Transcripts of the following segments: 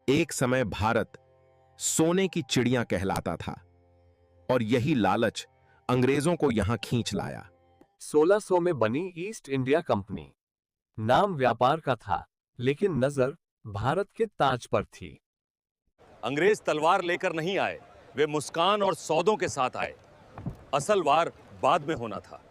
एक समय भारत सोने की चिड़िया कहलाता था और यही लालच अंग्रेजों को यहां खींच लाया। 1600 में बनी ईस्ट इंडिया कंपनी। नाम व्यापार का था, लेकिन नजर भारत के ताज पर थी। अंग्रेज तलवार लेकर नहीं आए, वे मुस्कान और सौदों के साथ आए। असल वार बाद में होना था।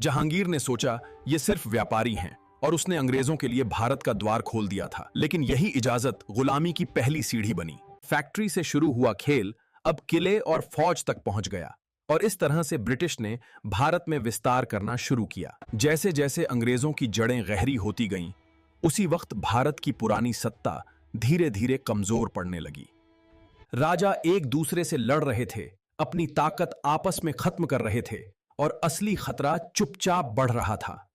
जहांगीर ने सोचा ये सिर्फ व्यापारी हैं और उसने अंग्रेजों के लिए भारत का द्वार खोल दिया था। लेकिन यही इजाजत गुलामी की पहली सीढ़ी बनी। फैक्ट्री से शुरू हुआ खेल अब किले और फौज तक पहुंच गया और इस तरह से ब्रिटिश ने भारत में विस्तार करना शुरू किया। जैसे जैसे अंग्रेजों की जड़ें गहरी होती गईं, उसी वक्त भारत की पुरानी सत्ता धीरे धीरे कमजोर पड़ने लगी। राजा एक दूसरे से लड़ रहे थे, अपनी ताकत आपस में खत्म कर रहे थे और असली खतरा चुपचाप बढ़ रहा था।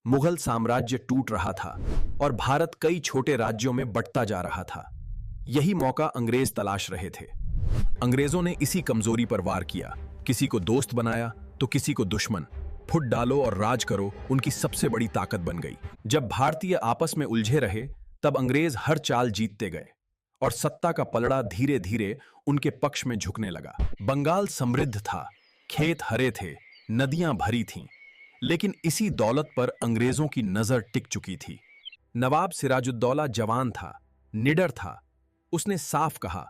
मुगल साम्राज्य टूट रहा था और भारत कई छोटे राज्यों में बंटता जा रहा था। यही मौका अंग्रेज तलाश रहे थे। अंग्रेजों ने इसी कमजोरी पर वार किया। किसी को दोस्त बनाया तो किसी को दुश्मन। फुट डालो और राज करो उनकी सबसे बड़ी ताकत बन गई। जब भारतीय आपस में उलझे रहे, तब अंग्रेज हर चाल जीतते गए और सत्ता का पलड़ा धीरे धीरे उनके पक्ष में झुकने लगा। बंगाल समृद्ध था, खेत हरे थे, नदियां भरी थीं, लेकिन इसी दौलत पर अंग्रेजों की नजर टिक चुकी थी। नवाब सिराजुद्दौला जवान था, निडर था। उसने साफ कहा,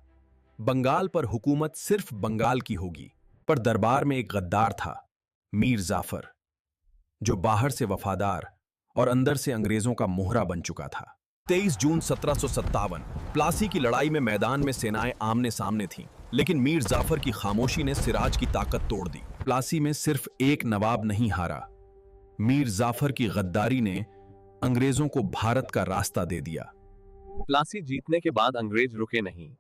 बंगाल पर हुकूमत सिर्फ बंगाल की होगी। पर दरबार में एक गद्दार था, मीर जाफर, जो बाहर से वफादार और अंदर से अंग्रेजों का मोहरा बन चुका था। 23 जून 1757 प्लासी की लड़ाई में मैदान में सेनाएं आमने सामने थीं, लेकिन मीर जाफर की खामोशी ने सिराज की ताकत तोड़ दी। प्लासी में सिर्फ एक नवाब नहीं हारा, मीर जाफर की गद्दारी ने अंग्रेजों को भारत का रास्ता दे दिया। प्लासी जीतने के बाद अंग्रेज रुके नहीं।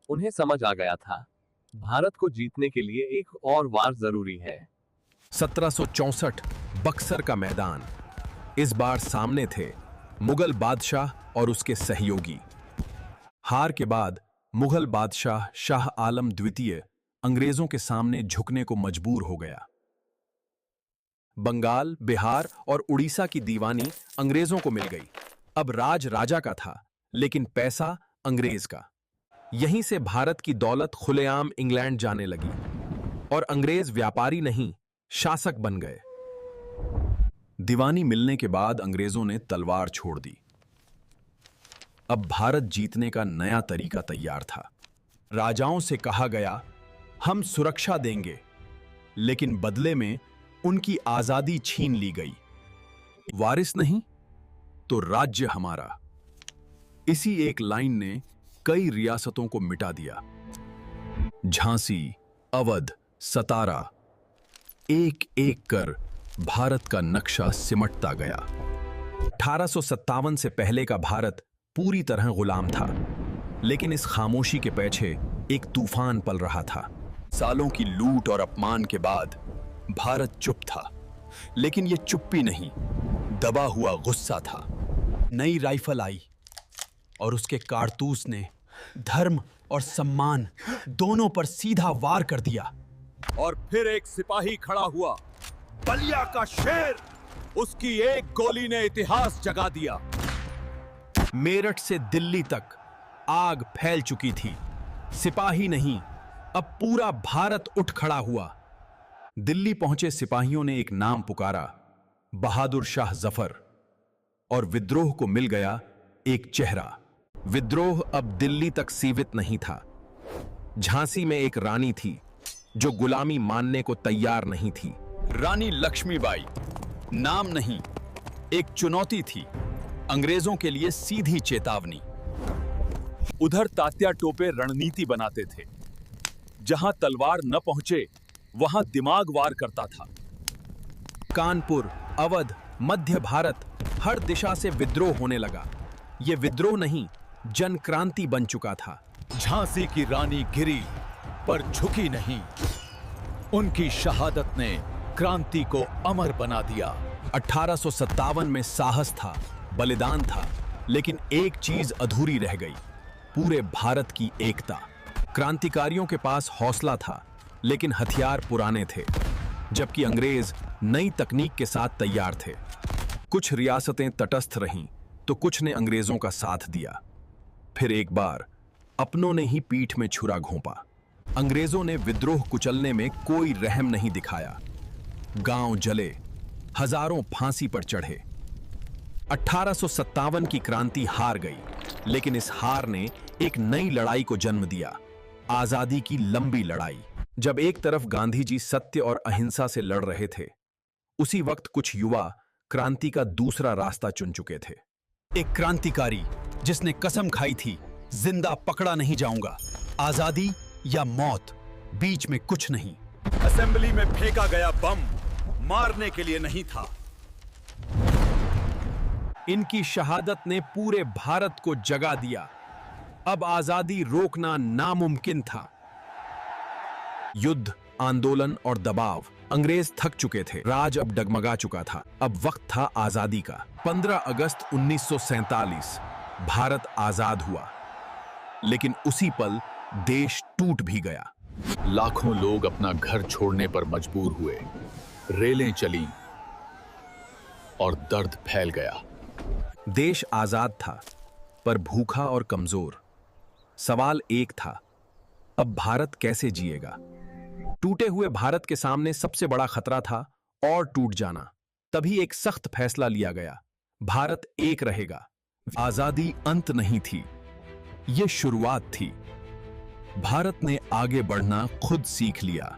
उन्हें समझ आ गया था, भारत को जीतने के लिए एक और वार जरूरी है। 1764 बक्सर का मैदान। इस बार सामने थे मुगल बादशाह और उसके सहयोगी। हार के बाद मुगल बादशाह शाह आलम द्वितीय अंग्रेजों के सामने झुकने को मजबूर हो गया। बंगाल, बिहार और उड़ीसा की दीवानी अंग्रेजों को मिल गई। अब राज राजा का था, लेकिन पैसा अंग्रेज का। यहीं से भारत की दौलत खुलेआम इंग्लैंड जाने लगी और अंग्रेज व्यापारी नहीं, शासक बन गए। दीवानी मिलने के बाद अंग्रेजों ने तलवार छोड़ दी। अब भारत जीतने का नया तरीका तैयार था। राजाओं से कहा गया, हम सुरक्षा देंगे, लेकिन बदले में उनकी आजादी छीन ली गई। वारिस नहीं तो राज्य हमारा। इसी एक लाइन ने कई रियासतों को मिटा दिया। झांसी, अवध, सतारा, एक एक कर भारत का नक्शा सिमटता गया। 1857 से पहले का भारत पूरी तरह गुलाम था, लेकिन इस खामोशी के पीछे एक तूफान पल रहा था। सालों की लूट और अपमान के बाद भारत चुप था, लेकिन यह चुप्पी नहीं, दबा हुआ गुस्सा था। नई राइफल आई और उसके कारतूस ने धर्म और सम्मान दोनों पर सीधा वार कर दिया। और फिर एक सिपाही खड़ा हुआ, बलिया का शेर। उसकी एक गोली ने इतिहास जगा दिया। मेरठ से दिल्ली तक आग फैल चुकी थी। सिपाही नहीं, अब पूरा भारत उठ खड़ा हुआ। दिल्ली पहुंचे सिपाहियों ने एक नाम पुकारा, बहादुर शाह जफर, और विद्रोह को मिल गया एक चेहरा। विद्रोह अब दिल्ली तक सीमित नहीं था। झांसी में एक रानी थी जो गुलामी मानने को तैयार नहीं थी। रानी लक्ष्मीबाई नाम नहीं, एक चुनौती थी, अंग्रेजों के लिए सीधी चेतावनी। उधर तात्या टोपे रणनीति बनाते थे। जहां तलवार न पहुंचे, वहां दिमाग वार करता था। कानपुर, अवध, मध्य भारत, हर दिशा से विद्रोह होने लगा। यह विद्रोह नहीं, जन क्रांति बन चुका था। झांसी की रानी गिरी पर झुकी नहीं। उनकी शहादत ने क्रांति को अमर बना दिया। 1857 में साहस था, बलिदान था, लेकिन एक चीज अधूरी रह गई, पूरे भारत की एकता। क्रांतिकारियों के पास हौसला था, लेकिन हथियार पुराने थे, जबकि अंग्रेज नई तकनीक के साथ तैयार थे। कुछ रियासतें तटस्थ रहीं, तो कुछ ने अंग्रेजों का साथ दिया। फिर एक बार अपनों ने ही पीठ में छुरा घोंपा। अंग्रेजों ने विद्रोह कुचलने में कोई रहम नहीं दिखाया। गांव जले, हजारों फांसी पर चढ़े। 1857 की क्रांति हार गई, लेकिन इस हार ने एक नई लड़ाई को जन्म दिया, आजादी की लंबी लड़ाई। जब एक तरफ गांधी जी सत्य और अहिंसा से लड़ रहे थे, उसी वक्त कुछ युवा क्रांति का दूसरा रास्ता चुन चुके थे। एक क्रांतिकारी जिसने कसम खाई थी, जिंदा पकड़ा नहीं जाऊंगा, आजादी या मौत, बीच में कुछ नहीं। असेंबली में फेंका गया बम मारने के लिए नहीं था। इनकी शहादत ने पूरे भारत को जगा दिया। अब आजादी रोकना नामुमकिन था। युद्ध, आंदोलन और दबाव, अंग्रेज थक चुके थे। राज अब डगमगा चुका था। अब वक्त था आजादी का। 15 अगस्त 1947 भारत आजाद हुआ, लेकिन उसी पल देश टूट भी गया। लाखों लोग अपना घर छोड़ने पर मजबूर हुए, रेलें चली और दर्द फैल गया। देश आजाद था, पर भूखा और कमजोर। सवाल एक था, अब भारत कैसे जिएगा? टूटे हुए भारत के सामने सबसे बड़ा खतरा था और टूट जाना। तभी एक सख्त फैसला लिया गया, भारत एक रहेगा। आजादी अंत नहीं थी, यह शुरुआत थी। भारत ने आगे बढ़ना खुद सीख लिया।